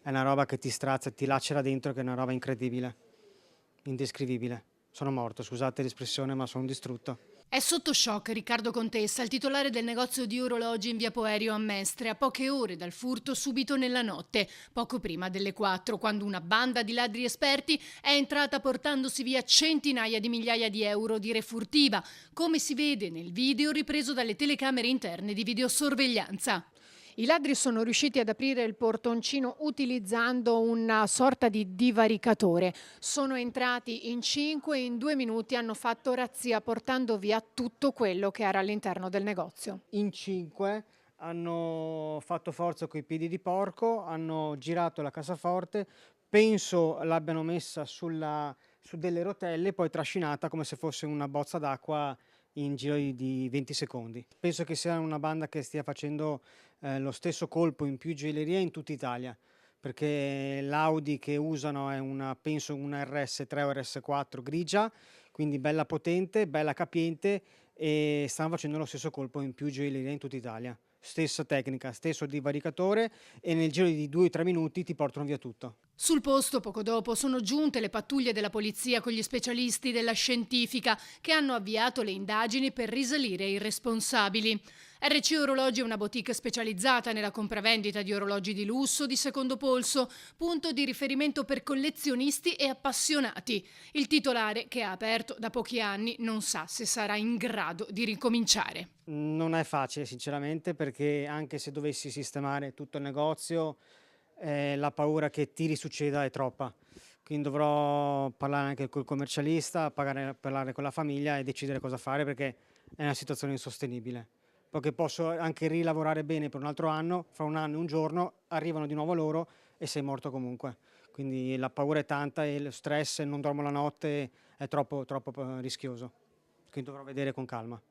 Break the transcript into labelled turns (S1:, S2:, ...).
S1: è una roba che ti strazia, ti lacera dentro, che è una roba incredibile, indescrivibile. Sono morto, scusate l'espressione, ma sono distrutto.
S2: È sotto shock Riccardo Contessa, il titolare del negozio di orologi in via Poerio a Mestre, a poche ore dal furto subito nella notte, poco prima delle 4, quando una banda di ladri esperti è entrata portandosi via centinaia di migliaia di euro di refurtiva, come si vede nel video ripreso dalle telecamere interne di videosorveglianza. I ladri sono riusciti ad aprire il portoncino utilizzando una sorta di divaricatore. Sono entrati in 5 e in 2 minuti hanno fatto razzia portando via tutto quello che era all'interno del negozio.
S1: In 5 hanno fatto forza coi piedi di porco, hanno girato la cassaforte, penso l'abbiano messa su delle rotelle, poi trascinata come se fosse una bozza d'acqua in giro di 20 secondi. Penso che sia una banda che stia facendo lo stesso colpo in più gioielleria in tutta Italia, perché l'Audi che usano è penso una RS3 o RS4 grigia, quindi bella potente, bella capiente, e stanno facendo lo stesso colpo in più gioielleria in tutta Italia. Stessa tecnica, stesso divaricatore, e nel giro di 2-3 minuti ti portano via tutto.
S2: Sul posto, poco dopo, sono giunte le pattuglie della polizia con gli specialisti della scientifica che hanno avviato le indagini per risalire i responsabili. RC Orologi è una boutique specializzata nella compravendita di orologi di lusso di secondo polso, punto di riferimento per collezionisti e appassionati. Il titolare, che ha aperto da pochi anni, non sa se sarà in grado di ricominciare.
S1: Non è facile sinceramente, perché anche se dovessi sistemare tutto il negozio, la paura che ti risucceda è troppa. Quindi dovrò parlare anche col commercialista, parlare con la famiglia e decidere cosa fare, perché è una situazione insostenibile. Perché posso anche rilavorare bene per un altro anno, fra un anno e un giorno arrivano di nuovo loro e sei morto comunque. Quindi la paura è tanta e lo stress, non dormo la notte, è troppo rischioso. Quindi dovrò vedere con calma.